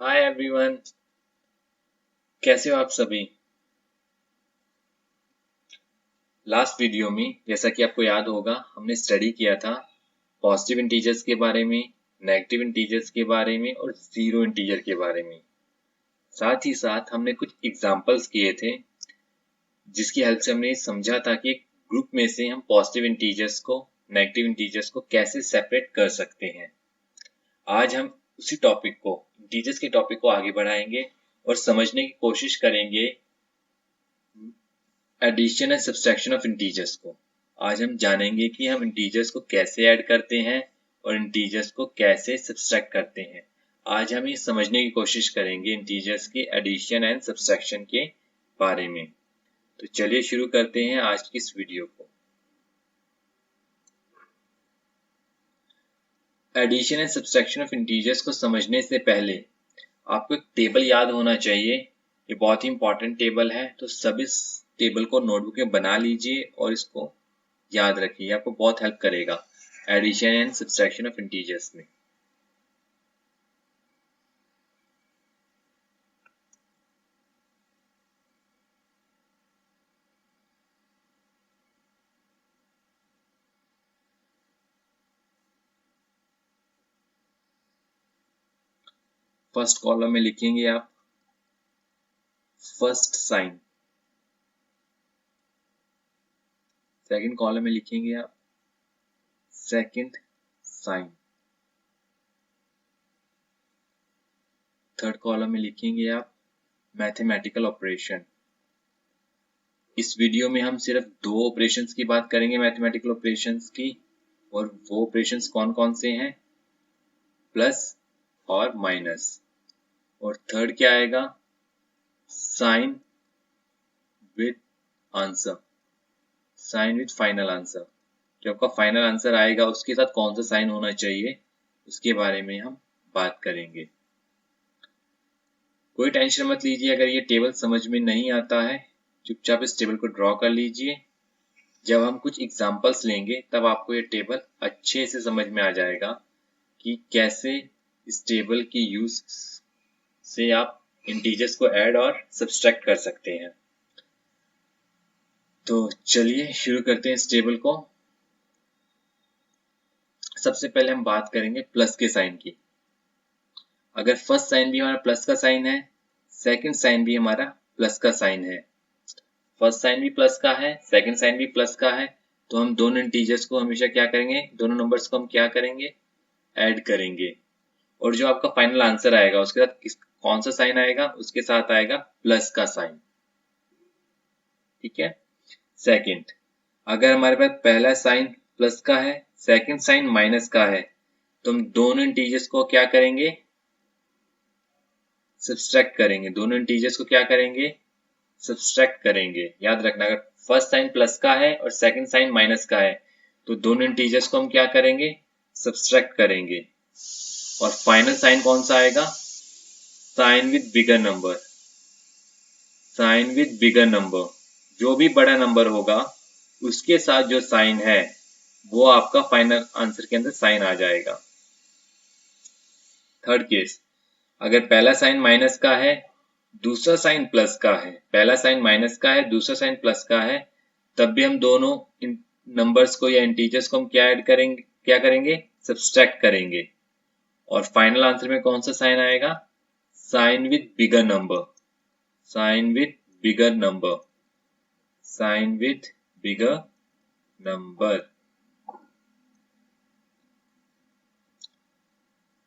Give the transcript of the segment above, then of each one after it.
Hi everyone, कैसे हो आप सभी। लास्ट वीडियो में जैसा कि आपको याद होगा हमने स्टडी किया था पॉजिटिव इंटीजर्स के बारे में, नेगेटिव इंटीजर्स के बारे में और जीरो इंटीजर के बारे में। साथ ही साथ हमने कुछ एग्जांपल्स किए थे जिसकी हेल्प से हमने समझा था कि एक ग्रुप में से हम पॉजिटिव इंटीजर्स को, नेगेटिव इंटीजर्स को कैसे सेपरेट कर सकते हैं। आज हम उसी टॉपिक को, इंटीजर्स के टॉपिक को आगे बढ़ाएंगे और समझने की कोशिश करेंगे addition and subtraction of integers को। आज हम जानेंगे कि हम इंटीजर्स को कैसे ऐड करते हैं और इंटीजर्स को कैसे सब्सट्रैक्ट करते हैं। आज हम ये समझने की कोशिश करेंगे इंटीजर्स के एडिशन एंड सब्सट्रैक्शन के बारे में। तो चलिए शुरू करते हैं आज की इस वीडियो को। Addition and subtraction of integers को समझने से पहले आपको एक टेबल याद होना चाहिए। ये बहुत ही इंपॉर्टेंट टेबल है, तो सब इस टेबल को नोटबुक में बना लीजिए और इसको याद रखिए, आपको बहुत हेल्प करेगा addition and subtraction of integers में। फर्स्ट कॉलम में लिखेंगे आप फर्स्ट साइन, सेकंड कॉलम में लिखेंगे आप सेकंड साइन, थर्ड कॉलम में लिखेंगे आप मैथमेटिकल ऑपरेशन। इस वीडियो में हम सिर्फ दो ऑपरेशंस की बात करेंगे मैथमेटिकल ऑपरेशंस की, और वो ऑपरेशंस कौन कौन से हैं, प्लस और माइनस। और थर्ड क्या आएगा, sign with answer, sign with final answer. जो आपका फाइनल आंसर आएगा उसके साथ कौन सा साइन होना चाहिए उसके बारे में हम बात करेंगे। कोई टेंशन मत लीजिए, अगर ये टेबल समझ में नहीं आता है चुपचाप इस टेबल को ड्रॉ कर लीजिए। जब हम कुछ एग्जांपल्स लेंगे तब आपको ये टेबल अच्छे से समझ में आ जाएगा कि कैसे इस टेबल की यूज से आप इंटीजर्स को ऐड और सब्सट्रैक्ट कर सकते हैं। तो चलिए शुरू करते हैं इस टेबल को। सबसे पहले हम बात करेंगे प्लस के साइन की। अगर फर्स्ट साइन भी हमारा प्लस का साइन है, सेकंड साइन भी हमारा प्लस का साइन है, फर्स्ट साइन भी प्लस का है, सेकंड साइन भी प्लस का है, तो हम दोनों इंटीजर्स को हमेशा क्या करेंगे, दोनों नंबर्स को हम क्या करेंगे, ऐड करेंगे। और जो आपका फाइनल आंसर आएगा उसके साथ कौन सा साइन आएगा, उसके साथ आएगा प्लस का साइन। ठीक है। सेकंड, अगर हमारे पास पहला साइन प्लस का है, सेकंड साइन माइनस का है, तो हम दोनों इंटीजर्स को क्या करेंगे, सब्सट्रैक्ट करेंगे। दोनों इंटीजर्स को क्या करेंगे, सब्सट्रैक्ट करेंगे। याद रखना, अगर फर्स्ट साइन प्लस का है और सेकंड साइन माइनस का है तो दोनों इंटीजर्स को हम क्या करेंगे, सब्सट्रैक्ट करेंगे। और फाइनल साइन कौन सा आएगा, sign with bigger number, sign with bigger number. जो भी बड़ा नंबर होगा उसके साथ जो साइन है वो आपका फाइनल आंसर के अंदर साइन आ जाएगा। थर्ड केस, अगर पहला साइन माइनस का है, दूसरा साइन प्लस का है, पहला साइन माइनस का है, दूसरा साइन प्लस का है, तब भी हम दोनों नंबर्स को या इंटीजर्स को हम क्या ऐड करेंगे, क्या करेंगे, सब्सट्रैक्ट करेंगे। और फाइनल आंसर में कौन सा साइन आएगा, sign with bigger number, sign with bigger number, sign with bigger number.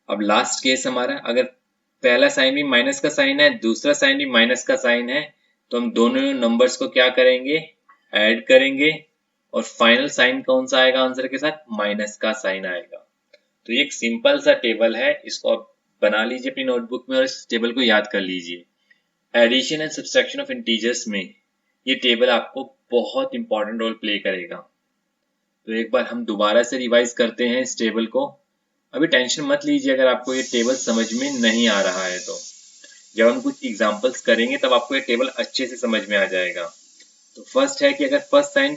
अब लास्ट केस हमारा, अगर पहला साइन भी माइनस का साइन है, दूसरा साइन भी माइनस का साइन है, तो हम दोनों नंबर्स को क्या करेंगे, ऐड करेंगे। और फाइनल साइन कौन सा आएगा आंसर के साथ, माइनस का साइन आएगा। तो ये एक सिंपल सा टेबल है, इसको आप बना लीजिए अपनी नोटबुक में और इस टेबल को याद कर लीजिए। Addition and subtraction of integers में ये टेबल आपको बहुत इंपॉर्टेंट रोल प्ले करेगा। तो एक बार हम दोबारा से रिवाइज करते हैं इस टेबल को। अभी टेंशन मत लीजिए अगर आपको ये टेबल समझ में नहीं आ रहा है, तो जब हम कुछ एग्जांपल्स करेंगे तब आपको ये टेबल अच्छे से समझ में आ जाएगा। तो फर्स्ट है कि अगर फर्स्ट साइन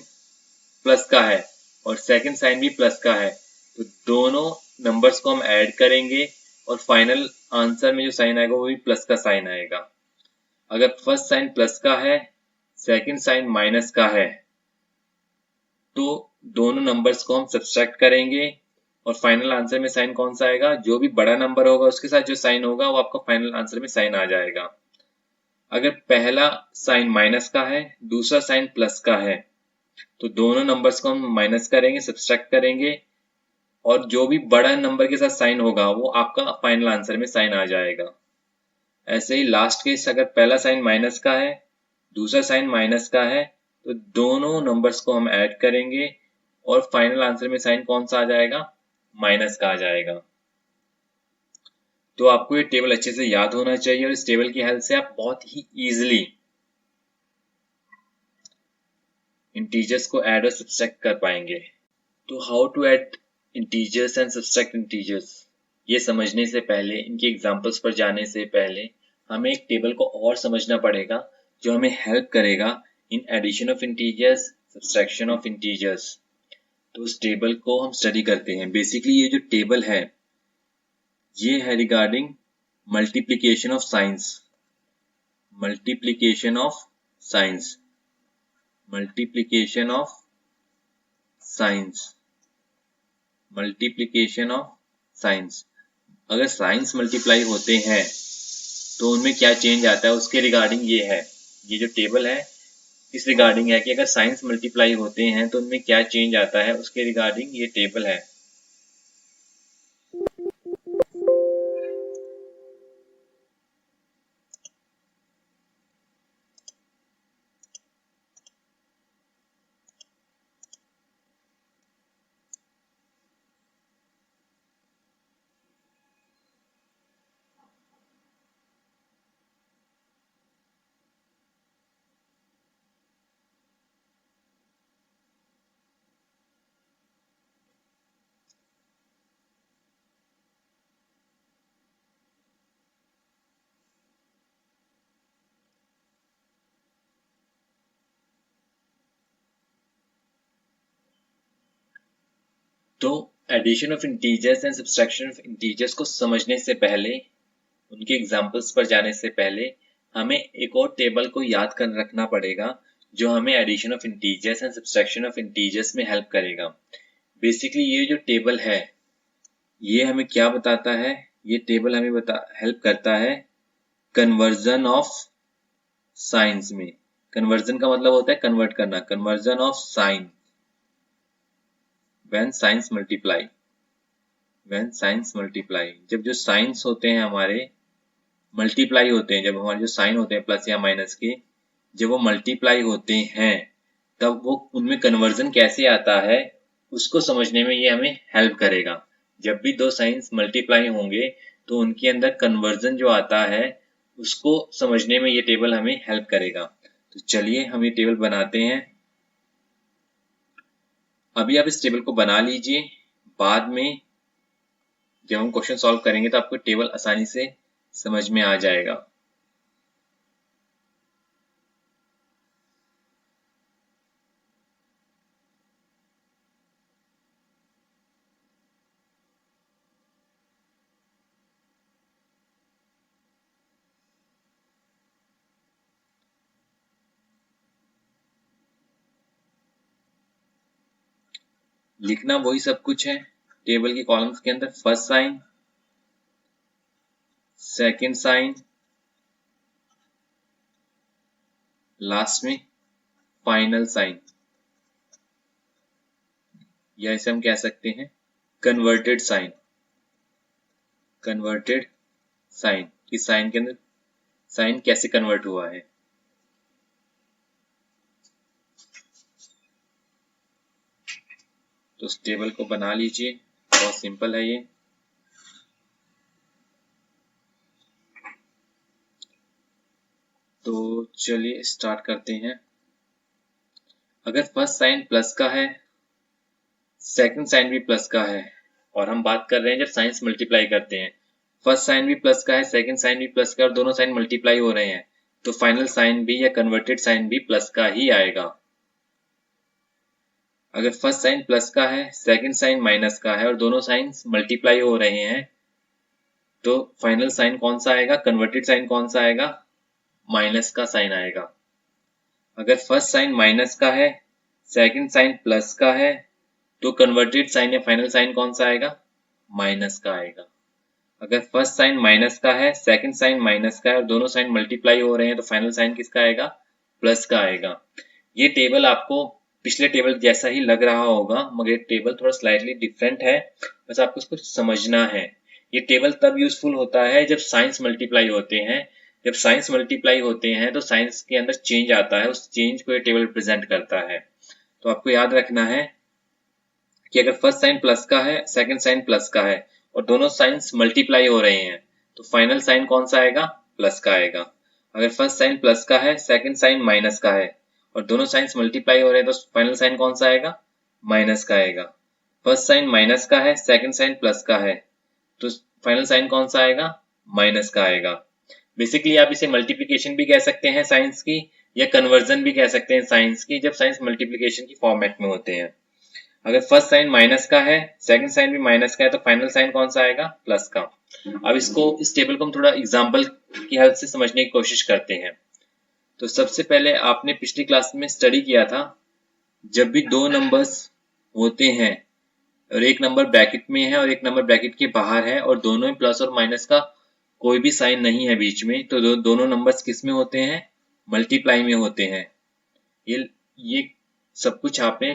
प्लस का है और सेकंड साइन भी प्लस का है तो दोनों नंबर्स को हम ऐड करेंगे और फाइनल आंसर में जो साइन आएगा वो भी प्लस का साइन आएगा। अगर फर्स्ट साइन प्लस का है, सेकंड साइन माइनस का है, तो दोनों नंबर्स को हम सब्सट्रैक्ट करेंगे और फाइनल आंसर में साइन कौन सा आएगा, जो भी बड़ा नंबर होगा उसके साथ जो साइन होगा वो आपका फाइनल आंसर में साइन आ जाएगा। अगर पहला साइन माइनस का है, दूसरा साइन प्लस का है, तो दोनों नंबर्स को हम माइनस करेंगे, सब्सट्रैक्ट करेंगे और जो भी बड़ा नंबर के साथ साइन होगा वो आपका फाइनल आंसर में साइन आ जाएगा। ऐसे ही लास्ट केस, अगर पहला साइन माइनस का है, दूसरा साइन माइनस का है, तो दोनों नंबर्स को हम ऐड करेंगे और फाइनल आंसर में साइन कौन सा आ जाएगा, माइनस का आ जाएगा। तो आपको ये टेबल अच्छे से याद होना चाहिए और इस टेबल की हेल्प से आप बहुत ही इजीली इंटीजर्स को ऐड और सब्सट्रैक्ट कर पाएंगे। तो how to add integers and subtract integers, ये समझने से पहले, इनके एग्जांपल्स पर जाने से पहले हमें एक टेबल को और समझना पड़ेगा जो हमें हेल्प करेगा in addition of integers, subtraction of integers. तो उस टेबल को हम स्टडी करते हैं। बेसिकली ये जो टेबल है ये है regarding multiplication of science, multiplication of science, multiplication of science, multiplication of science. अगर साइंस मल्टीप्लाई होते हैं तो उनमें क्या चेंज आता है उसके रिगार्डिंग ये है। ये जो टेबल है इस रिगार्डिंग है कि अगर साइंस मल्टीप्लाई होते हैं तो उनमें क्या चेंज आता है उसके रिगार्डिंग ये टेबल है। तो addition of integers and subtraction of integers को समझने से पहले, उनके एग्जांपल्स पर जाने से पहले हमें एक और टेबल को याद कर रखना पड़ेगा जो हमें addition of integers and subtraction of integers में हेल्प करेगा। बेसिकली ये जो टेबल है ये हमें क्या बताता है, ये टेबल हमें हेल्प करता है कन्वर्जन ऑफ साइंस में। कन्वर्जन का मतलब होता है कन्वर्ट करना, conversion of sine when science multiply, when science multiply. जब जो साइंस होते हैं हमारे मल्टीप्लाई होते हैं, जब हमारे जो साइन होते हैं प्लस या माइनस के, जब वो मल्टीप्लाई होते हैं तब वो उनमें कन्वर्जन कैसे आता है उसको समझने में ये हमें हेल्प करेगा। जब भी दो साइंस मल्टीप्लाई होंगे तो उनके अंदर कन्वर्जन जो आता है उसको समझने में ये टेबल हमें हेल्प करेगा। तो चलिए हम ये टेबल बनाते हैं। अभी आप इस टेबल को बना लीजिए, बाद में जब हम क्वेश्चन सॉल्व करेंगे तो आपको टेबल आसानी से समझ में आ जाएगा। लिखना वही सब कुछ है टेबल के कॉलम्स के अंदर। First sign, second sign, last में फाइनल साइन, या इसे हम कह सकते हैं कन्वर्टेड साइन। कन्वर्टेड साइन, इस साइन के अंदर साइन कैसे कन्वर्ट हुआ है। तो इस टेबल को बना लीजिए, बहुत सिंपल है ये। तो चलिए स्टार्ट करते हैं। अगर फर्स्ट साइन प्लस का है, सेकंड साइन भी प्लस का है, और हम बात कर रहे हैं जब साइंस मल्टीप्लाई करते हैं, फर्स्ट साइन भी प्लस का है, सेकंड साइन भी प्लस का है और दोनों साइन मल्टीप्लाई हो रहे हैं, तो फाइनल साइन भी या कन्वर्टेड साइन भी प्लस का ही आएगा। अगर फर्स्ट साइन प्लस का है, सेकंड साइन माइनस का है और दोनों साइंस मल्टीप्लाई हो रहे हैं, तो फाइनल साइन कौन सा आएगा, कन्वर्टेड साइन कौन सा आएगा, माइनस का साइन आएगा। अगर फर्स्ट साइन माइनस का है, सेकंड साइन प्लस का है, तो कन्वर्टेड साइन या फाइनल साइन कौन सा आएगा, माइनस का आएगा। अगर फर्स्ट साइन माइनस का है, सेकंड साइन माइनस का है और दोनों साइन मल्टीप्लाई हो रहे हैं, तो फाइनल साइन किसका आएगा, प्लस का आएगा। ये टेबल आपको पिछले टेबल जैसा ही लग रहा होगा, मगर टेबल थोड़ा स्लाइटली डिफरेंट है, बस आपको इसको समझना है। ये टेबल तब यूजफुल होता है जब साइंस मल्टीप्लाई होते हैं। जब साइंस मल्टीप्लाई होते हैं तो साइंस के अंदर चेंज आता है, उस चेंज को ये टेबल रिप्रेजेंट करता है। तो आपको याद रखना है कि अगर फर्स्ट साइन प्लस का है, सेकंड साइन प्लस का है और दोनों साइंस मल्टीप्लाई हो रहे हैं, तो फाइनल साइन कौन सा आएगा, प्लस का आएगा। अगर फर्स्ट साइन प्लस का है, सेकंड साइन माइनस का है और दोनों साइंस मल्टीप्लाई हो रहे हैं, तो फाइनल साइन कौन सा आएगा, माइनस का आएगा। फर्स्ट साइन माइनस का है, सेकंड साइन प्लस का है, तो फाइनल साइन कौन सा आएगा, माइनस का आएगा। बेसिकली आप इसे मल्टीप्लिकेशन भी कह सकते हैं साइंस की, या कन्वर्जन भी कह सकते हैं साइंस की, जब साइंस मल्टीप्लिकेशन की फॉर्मेट में होते हैं। अगर फर्स्ट साइन माइनस का है, सेकंड साइन भी माइनस का है, तो फाइनल साइन कौन सा आएगा, प्लस का। अब इस टेबल को हम थोड़ा एग्जांपल की हेल्प से समझने की कोशिश करते हैं। तो सबसे पहले आपने पिछली क्लास में स्टडी किया था, जब भी दो नंबर्स होते हैं और एक नंबर ब्रैकेट में है और एक नंबर ब्रैकेट के बाहर है और दोनों में प्लस और माइनस का कोई भी साइन नहीं है बीच में, तो दोनों नंबर्स किस में होते हैं, मल्टीप्लाई में होते हैं। ये सब कुछ आपने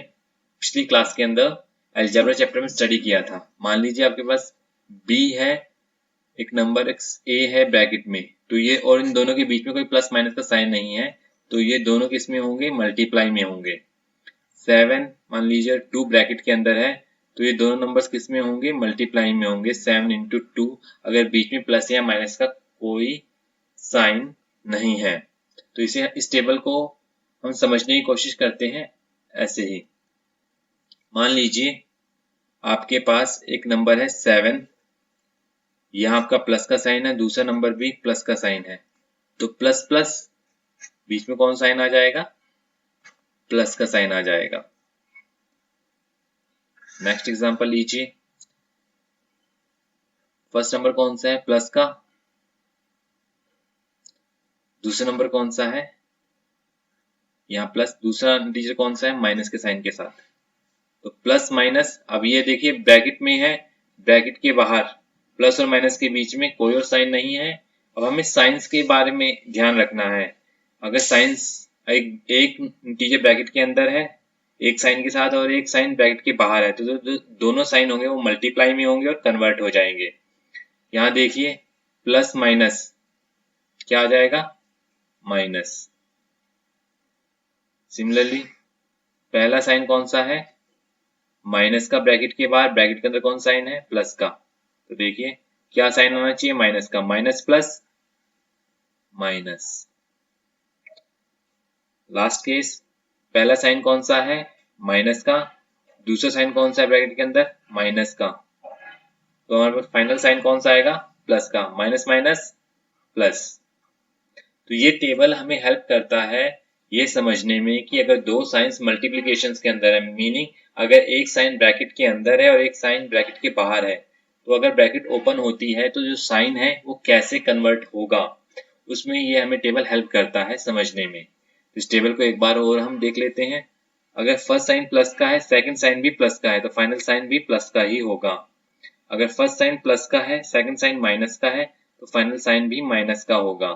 पिछली क्लास के अंदर अलजेब्रा चैप्टर में स्टडी किया था। मान लीजिए आपके पास b है, एक नंबर a है ब्रैकेट में, तो ये और इन दोनों के बीच में कोई प्लस माइनस का साइन नहीं है, तो ये दोनों किस में होंगे, मल्टीप्लाई में होंगे। 7 मान लीजिए 2 ब्रैकेट के अंदर है, तो ये दोनों नंबर्स किस में होंगे, मल्टीप्लाई में होंगे। 7 into 2, अगर बीच में प्लस या माइनस का कोई साइन नहीं है। तो इस टेबल को हम समझने की कोशिश करते हैं ऐसे ही। मान लीजिए आपके पास एक नंबर है 7, यहाँ आपका प्लस का साइन है, दूसरा नंबर भी प्लस का साइन है, तो प्लस प्लस बीच में कौन साइन आ जाएगा, प्लस का साइन आ जाएगा। नेक्स्ट एग्जांपल लीजिए, फर्स्ट नंबर कौन सा है, प्लस का, दूसरा नंबर कौन सा है, यहाँ प्लस, दूसरा इंटीजर कौन सा है, माइनस के साइन के साथ। तो प्लस माइनस, अब ये देखिए ब्रैकेट में है, ब्रैकेट के बाहर प्लस और माइनस के बीच में कोई और साइन नहीं है। अब हमें साइंस के बारे में ध्यान रखना है। अगर साइंस एक इंटीजर ब्रैकेट के अंदर है एक साइन के साथ और एक साइन ब्रैकेट के बाहर है, तो दोनों साइन होंगे वो मल्टीप्लाई में होंगे और कन्वर्ट हो जाएंगे। यहाँ देखिए प्लस माइनस क्या आ जाएगा, माइनस। सिमिलरली पहला साइन कौन सा है, माइनस का, ब्रैकेट के बाहर, ब्रैकेट के अंदर कौन साइन है, प्लस का। तो देखिए क्या साइन होना चाहिए, माइनस का, minus plus minus. Last case, पहला साइन कौन सा है, माइनस का, दूसरा साइन कौन सा है ब्रैकेट के अंदर, माइनस का, तो हमारे पास फाइनल साइन कौन सा आएगा, प्लस का। Minus minus plus. तो ये टेबल हमें हेल्प करता है ये समझने में कि अगर दो साइंस मल्टीप्लिकेशन के अंदर है, मीनिंग अगर एक साइन ब्रैकेट के अंदर है और एक साइन ब्रैकेट के बाहर है, तो अगर ब्रैकेट ओपन होती है तो जो साइन है वो कैसे कन्वर्ट होगा, उसमें ये हमें टेबल हेल्प करता है समझने में। इस टेबल को एक बार और हम देख लेते हैं। अगर फर्स्ट साइन प्लस का है, सेकंड साइन भी प्लस का है, तो फाइनल साइन भी प्लस का ही होगा। अगर फर्स्ट साइन प्लस का है, सेकंड साइन माइनस का है, तो फाइनल साइन भी माइनस का होगा।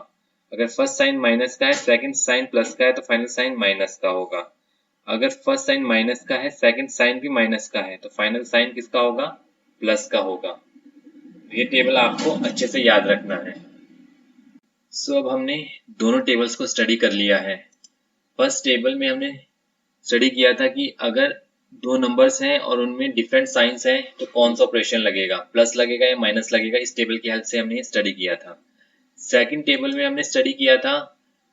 अगर फर्स्ट साइन माइनस का है, सेकंड साइन प्लस का है, तो फाइनल साइन माइनस का होगा। अगर फर्स्ट साइन माइनस का है, सेकंड साइन भी माइनस का है, तो फाइनल साइन किसका होगा, प्लस का होगा। ये टेबल आपको अच्छे से याद रखना है। अब हमने दोनों टेबल्स को स्टडी कर लिया है। फर्स्ट टेबल में हमने स्टडी किया था कि अगर दो नंबर्स हैं और उनमें डिफरेंट साइंस हैं तो कौन सा ऑपरेशन लगेगा, प्लस लगेगा या माइनस लगेगा। इस टेबल की हेल्प से हमने स्टडी किया था। सेकंड टेबल में हमने स्टडी किया था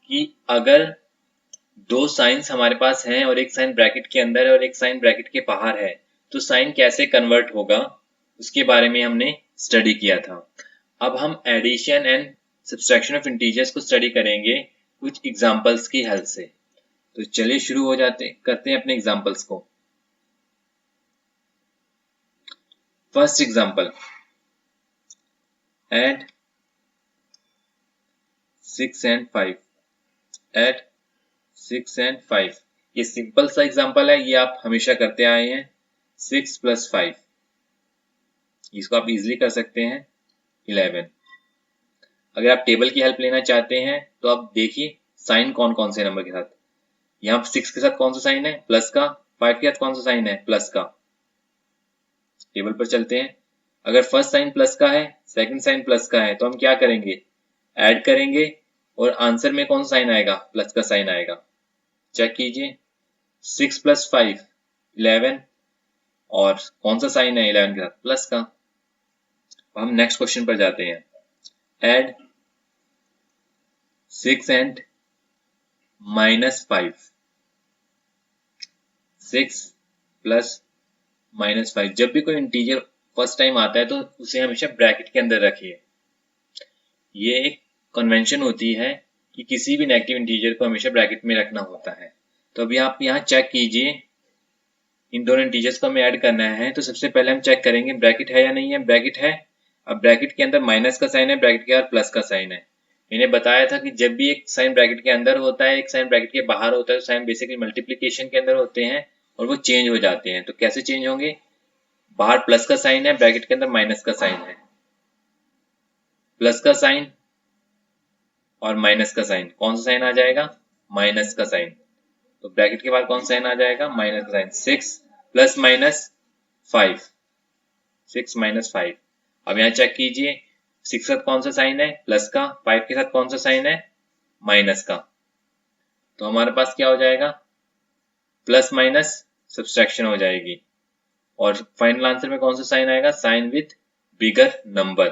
कि अगर दो साइंस हमारे पास हैं और एक साइन ब्रैकेट के अंदर है और एक साइन ब्रैकेट के बाहर है, तो साइन कैसे कन्वर्ट होगा, उसके बारे में हमने स्टडी किया था। अब हम addition and subtraction of integers को स्टडी करेंगे कुछ एग्जांपल्स की हेल्प से। तो चलिए शुरू करते हैं अपने एग्जांपल्स को। First example, add 6 and 5, add 6 and 5। ये सिंपल सा एग्जांपल है, ये आप हमेशा करते आए हैं। 6 + 5, इसको आप इजीली कर सकते हैं 11। अगर आप टेबल की हेल्प लेना चाहते हैं तो आप देखिए साइन कौन कौन से नंबर के साथ। यहाँ 6 के साथ कौन सा साइन है, प्लस का। 5 के साथ कौन सा साइन है, प्लस का। टेबल पर चलते हैं। अगर फर्स्ट साइन प्लस का है, सेकंड साइन प्लस का है, तो हम क्या करेंगे, ऐड करेंगे और आंसर में कौन सा साइन आएगा, प्लस का साइन आएगा। चेक कीजिए, 6 + 5 11, और कौन सा साइन है 11 के साथ, प्लस का। हम नेक्स्ट क्वेश्चन पर जाते हैं। Add 6 and -5, 6 + -5। जब भी कोई इंटीजर फर्स्ट टाइम आता है तो उसे हमेशा ब्रैकेट के अंदर रखिए। ये एक कन्वेंशन होती है कि किसी भी नेगेटिव इंटीजर को हमेशा ब्रैकेट में रखना होता है। तो अभी आप यहाँ चेक कीजिए, इन दोनों इंटीजर्स को हमें ऐड करना है। तो सबसे पहले हम चेक करेंगे ब्रैकेट है या नहीं है। ब्रैकेट है। अब ब्रैकेट के अंदर माइनस का साइन है, ब्रैकेट के बाहर प्लस का साइन है। मैंने बताया था कि जब भी एक साइन ब्रैकेट के अंदर होता है, एक साइन ब्रैकेट के बाहर होता है, तो साइन बेसिकली मल्टीप्लिकेशन के अंदर होते हैं और वो चेंज हो जाते हैं। तो कैसे चेंज होंगे, बाहर प्लस का साइन है, ब्रैकेट के अंदर माइनस का साइन है। प्लस का साइन और माइनस का साइन, कौन सा साइन आ जाएगा, माइनस का साइन। तो ब्रैकेट के बाद कौन सा साइन आ जाएगा, माइनस का साइन। 6 + -5, 6 - 5। अब यहाँ चेक कीजिए, 6 के साथ कौन सा साइन है, प्लस का। 5 के साथ कौन सा साइन है, माइनस का। तो हमारे पास क्या हो जाएगा, प्लस माइनस सब्सट्रैक्शन हो जाएगी। और फाइनल आंसर में कौन सा साइन आएगा, साइन विथ बिगर नंबर।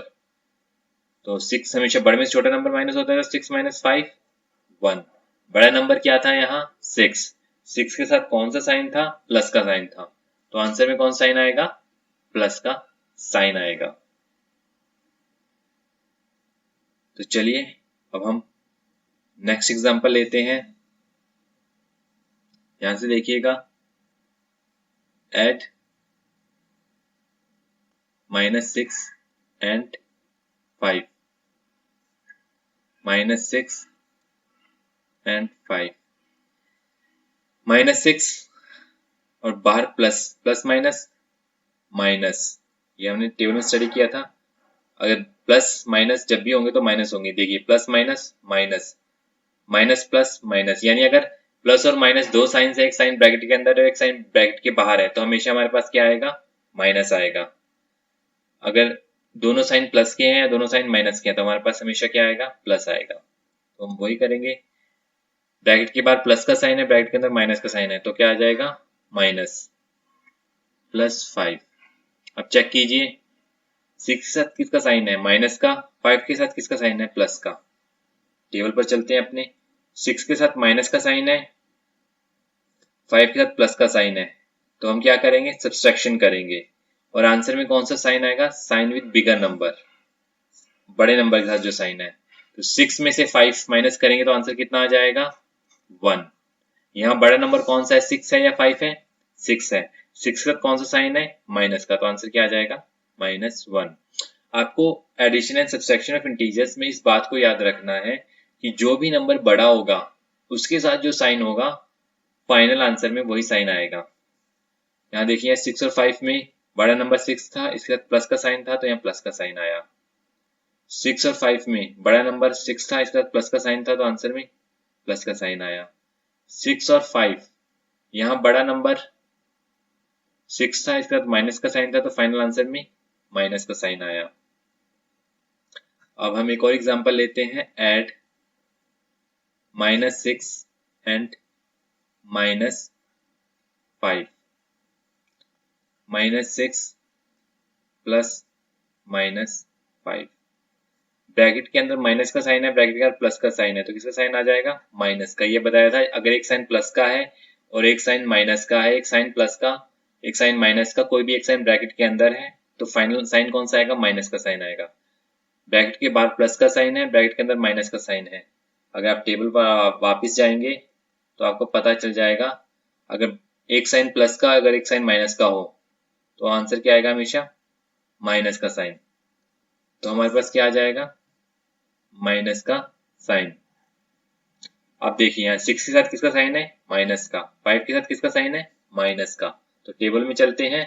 तो 6 हमेशा बड़े में से छोटा नंबर माइनस होता है, तो 6 - 5 1। बड़ा नंबर क्या था यहाँ, 6। 6 के साथ कौन सा साइन था, प्लस का साइन था। तो आंसर में कौन सा साइन आएगा, प्लस का साइन आएगा। तो चलिए अब हम नेक्स्ट एग्जांपल लेते हैं। यहां से देखिएगा, ऐड -6 and 5, -6 and 5, -6 और बाहर प्लस, प्लस माइनस माइनस। ये हमने टेबल में स्टडी किया था। अगर प्लस माइनस जब भी होंगे तो माइनस होंगे। देखिए plus minus minus, minus plus minus, यानी अगर प्लस और माइनस दो साइन है, एक साइन ब्रैकेट के अंदर है, एक साइन ब्रैकेट के बाहर है, तो हमेशा हमारे पास क्या आएगा, माइनस आएगा। अगर दोनों साइन प्लस के हैं या दोनों साइन माइनस के हैं, तो हमारे पास हमेशा क्या आएगा, प्लस आएगा। तो हम वही करेंगे, ब्रैकेट के बाहर प्लस का साइन है, ब्रैकेट के अंदर माइनस का साइन है, तो क्या आ जाएगा, माइनस +5। अब चेक कीजिए, 6 के साथ किसका साइन है, माइनस का। 5 के साथ किसका साइन है, प्लस का। टेबल पर चलते हैं अपने। 6 के साथ माइनस का साइन है, 5 के साथ प्लस का साइन है, तो हम क्या करेंगे, सब्सट्रैक्शन करेंगे। और आंसर में कौन सा साइन आएगा, साइन विद बिगर नंबर, बड़े नंबर के साथ जो साइन है। तो 6 में से 5 माइनस करेंगे तो आंसर कितना आ जाएगा, 1। यहाँ बड़ा नंबर कौन सा है, 6 है या 5 है, 6 है। 6 के साथ कौन सा साइन है, माइनस का, तो आंसर क्या आ जाएगा, -1। आपको addition and subtraction of integers में इस बात को याद रखना है कि जो भी नंबर बड़ा होगा उसके साथ जो साइन होगा फाइनल आंसर में वही साइन आएगा। यहाँ देखिए 6 और 5 में बड़ा नंबर 6 था, इसके साथ प्लस का साइन था, तो यहाँ प्लस का साइन आया। 6 और 5 में बड़ा नंबर 6 था, इसके साथ प्लस का साइन था, तो आंसर में प्लस का साइन आया। 6 और 5, यहाँ बड़ा नंबर 6 था, इसके साथ माइनस का साइन था, तो फाइनल आंसर में माइनस का साइन आया। अब हम एक और एग्जांपल लेते हैं, ऐड -6 and -5, -6 + -5। ब्रैकेट के अंदर माइनस का साइन है, ब्रैकेट के अंदर प्लस का साइन है, तो किसका साइन आ जाएगा, माइनस का। ये बताया था, अगर एक साइन प्लस का है और एक साइन माइनस का है, एक साइन प्लस का एक साइन माइनस का, कोई भी एक साइन ब्रैकेट के अंदर है, तो फाइनल साइन कौन सा आएगा, माइनस का साइन आएगा। ब्रैकेट के बाहर प्लस का साइन है, ब्रैकेट के अंदर माइनस का साइन है। अगर आप टेबल पर वापस जाएंगे तो आपको पता चल जाएगा, अगर एक साइन प्लस का अगर एक साइन माइनस का हो तो आंसर क्या आएगा, हमेशा माइनस का साइन। तो हमारे पास क्या आ जाएगा, माइनस का साइन। अब देखिए यहाँ 6 के साथ किसका साइन है, माइनस का। 5 के साथ किसका साइन है, माइनस का। तो टेबल में चलते हैं,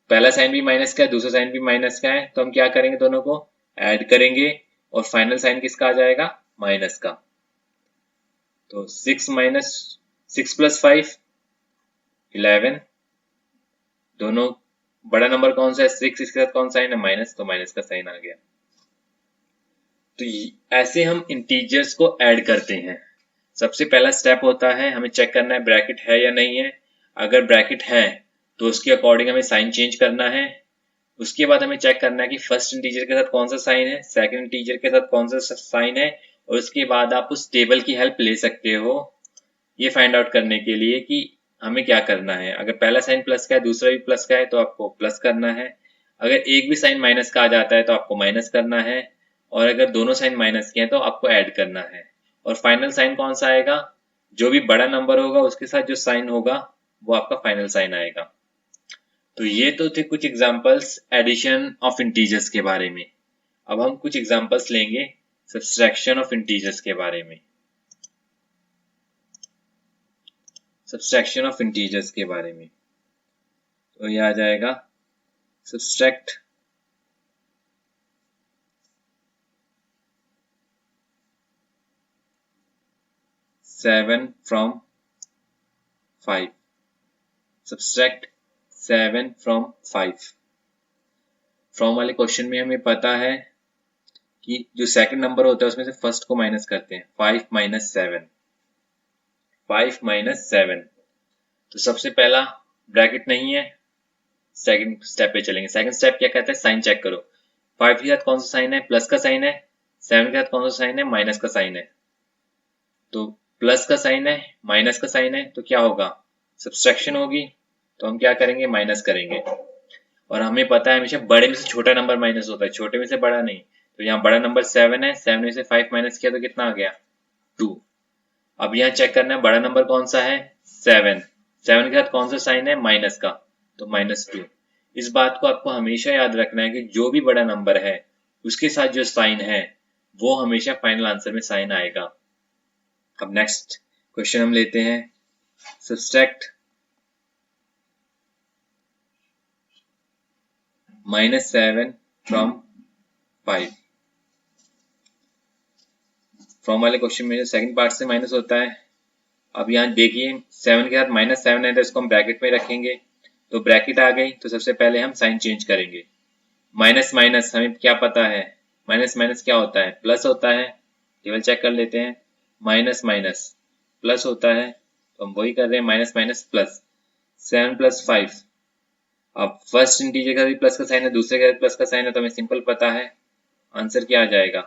पहला साइन भी माइनस का है, दूसरा साइन भी माइनस का है, तो हम क्या करेंगे, दोनों को ऐड करेंगे और फाइनल साइन किसका आ जाएगा, माइनस का। तो 6 प्लस 5 11, दोनों बड़ा नंबर कौन सा है, 6, इसके साथ कौन साइन है, माइनस, तो माइनस का साइन आ गया। तो ऐसे हम इंटीजर्स को ऐड करते हैं। सबसे पहला स्टेप होता है, हमें चेक करना है ब्रैकेट है या नहीं है। अगर ब्रैकेट है तो उसके अकॉर्डिंग हमें साइन चेंज करना है। उसके बाद हमें चेक करना है कि फर्स्ट इंटीजर के साथ कौन सा साइन है, सेकंड इंटीजर के साथ कौन सा साइन है, और उसके बाद आप उस टेबल की हेल्प ले सकते हो ये फाइंड आउट करने के लिए कि हमें क्या करना है। अगर पहला साइन प्लस का है, दूसरा भी प्लस का है, तो आपको प्लस करना है। अगर एक भी साइन माइनस का आ जाता है तो आपको माइनस करना है, और अगर दोनों साइन माइनस के हैं तो आपको ऐड करना है। और फाइनल साइन कौन सा आएगा, जो भी बड़ा नंबर होगा उसके साथ जो साइन होगा वो आपका फाइनल साइन आएगा। तो ये तो थे कुछ एग्जांपल्स एडिशन ऑफ इंटीजर्स के बारे में। अब हम कुछ एग्जांपल्स लेंगे सब्सट्रैक्शन ऑफ इंटीजर्स के बारे में। सब्सट्रैक्शन ऑफ इंटीजर्स के बारे में तो ये आ जाएगा, subtract 7 from 5, subtract 7 from 5। From वाले क्वेश्चन में हमें पता है कि जो सेकंड नंबर होता है उसमें से फर्स्ट को माइनस करते हैं, 5 माइनस 7, 5 माइनस 7। तो सबसे पहला ब्रैकेट नहीं है, सेकंड स्टेप पे चलेंगे। सेकंड स्टेप क्या कहता है, साइन चेक करो। 5 के साथ कौन सा साइन है, प्लस का साइन है। 7 के साथ कौन सा साइन है, माइनस का साइन है। तो प्लस का साइन है, माइनस का साइन है, तो क्या होगा, सब्सट्रैक्शन होगी। तो हम क्या करेंगे, माइनस करेंगे। और हमें पता है हमेशा बड़े में से छोटा नंबर माइनस होता है, छोटे में से बड़ा नहीं। तो यहाँ बड़ा नंबर 7 है, 7 में से 5 माइनस किया तो कितना आ गया, 2। अब यहाँ चेक करना है बड़ा नंबर कौन सा है, 7। 7 के साथ कौन सा साइन है, माइनस का, तो -2। इस बात को आपको हमेशा याद रखना है कि जो भी बड़ा नंबर है उसके साथ जो साइन है वो हमेशा फाइनल आंसर में साइन आएगा। अब नेक्स्ट क्वेश्चन हम लेते हैं, सब्सट्रैक्ट -7 फ्रॉम 5। फ्रॉम वाले क्वेश्चन में जो सेकंड पार्ट से माइनस होता है। अब यहाँ देखिए 7 के साथ -7 है तो इसको हम ब्रैकेट में रखेंगे। तो ब्रैकेट आ गई तो सबसे पहले हम साइन चेंज करेंगे। माइनस माइनस हमें क्या पता है, माइनस माइनस क्या होता है, प्लस होता है। टेबल चेक कर लेते हैं, माइनस माइनस प्लस होता है, तो हम वही कर रहे हैं, माइनस माइनस प्लस। 7 प्लस 5, अब फर्स्ट इंटीजर का भी प्लस का साइन है, दूसरे का भी प्लस का साइन है, तो हमें सिंपल पता है आंसर क्या आ जाएगा,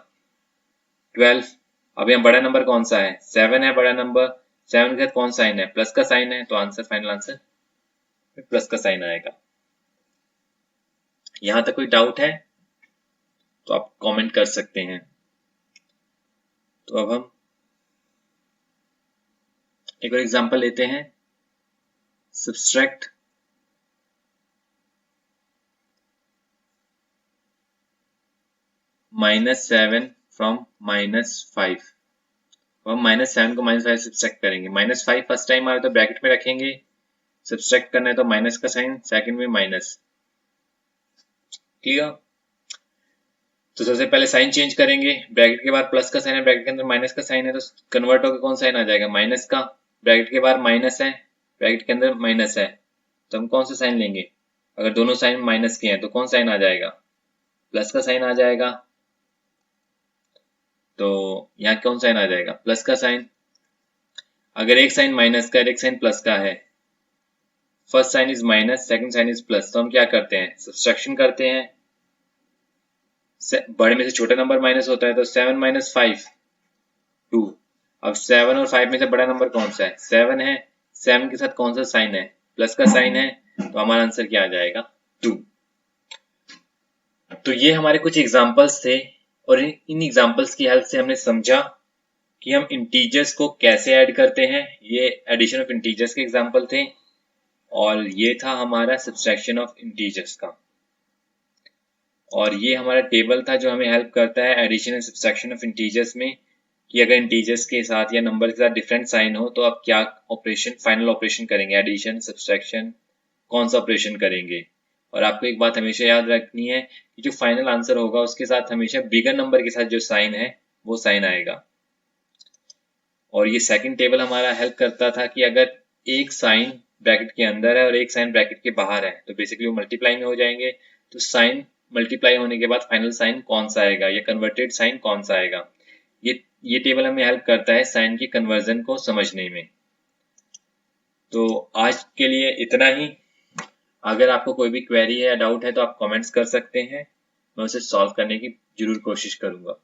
12। अब यहाँ बड़ा नंबर कौन सा है, 7 है बड़ा नंबर। 7 के साथ कौन साइन है, प्लस का साइन है, तो आंसर फाइनल आंसर प्लस का साइन आएगा। यहां तक कोई डाउट है तो आप कमेंट कर सकते हैं। तो अब हम एक और एग्जांपल लेते हैं, सब्सट्रैक्ट -7 फ्रॉम -5। अब हम -7 को -5 सब्सट्रैक्ट करेंगे। -5 फर्स्ट टाइम आ रहा है तो ब्रैकेट में रखेंगे, सब्सट्रैक्ट करना है तो माइनस का साइन, सेकंड में माइनस। क्लियर। तो सबसे पहले साइन चेंज करेंगे, ब्रैकेट के बाद प्लस का साइन है, ब्रैकेट के अंदर माइनस का साइन है, तो कन्वर्ट होकर कौन साइन आ जाएगा, माइनस का। ब्रैकेट के बाद माइनस है, ब्रैकेट के अंदर माइनस है, तो हम कौन सा साइन लेंगे, अगर दोनों साइन माइनस के हैं तो कौन साइन आ जाएगा, प्लस का साइन आ जाएगा। तो यहाँ कौन साइन आ जाएगा, प्लस का साइन। अगर एक साइन माइनस का है, एक साइन प्लस का है, first sign is minus, second sign is plus, तो हम क्या करते हैं, सब्सट्रैक्शन करते हैं। बड़े में से छोटा नंबर माइनस होता है, तो 7 माइनस 5 2। अब 7 और 5 में से बड़ा नंबर कौन सा है, 7 है। 7 के साथ कौन सा साइन है, प्लस का साइन है, तो हमारा आंसर क्या आ जाएगा, 2। तो ये हमारे कुछ एग्जांपल्स थे, और इन एग्जांपल्स की हेल्प से हमने समझा कि हम इंटीजर्स को कैसे ऐड करते हैं। ये एडिशन ऑफ इंटीजर्स के एग्जांपल थे, और ये था हमारा सब्सट्रैक्शन ऑफ इंटीजर्स का। और ये हमारा टेबल था जो हमें हेल्प करता है addition and subtraction of integers में, कि अगर इंटीजर्स के साथ या नंबर के साथ डिफरेंट साइन हो तो आप क्या ऑपरेशन, फाइनल ऑपरेशन करेंगे, एडिशन, सब्ट्रैक्शन, कौन सा ऑपरेशन करेंगे। और आपको एक बात हमेशा याद रखनी है कि जो फाइनल आंसर होगा उसके साथ हमेशा बिगर नंबर के साथ जो साइन है वो साइन आएगा। और ये सेकंड टेबल हमारा हेल्प करता था कि अगर एक साइन ब्रैकेट के अंदर है और एक साइन ब्रैकेट के बाहर है तो बेसिकली वो मल्टीप्लाई में हो जाएंगे, तो साइन मल्टीप्लाई होने के बाद फाइनल साइन कौन सा आएगा या कन्वर्टेड साइन कौन सा आएगा। ये टेबल हमें हेल्प करता है साइन की कन्वर्जन को समझने में। तो आज के लिए इतना ही। अगर आपको कोई भी क्वेरी या डाउट है तो आप कमेंट्स कर सकते हैं, मैं उसे सॉल्व करने की जरूर कोशिश करूंगा।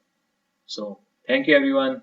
So thank you everyone.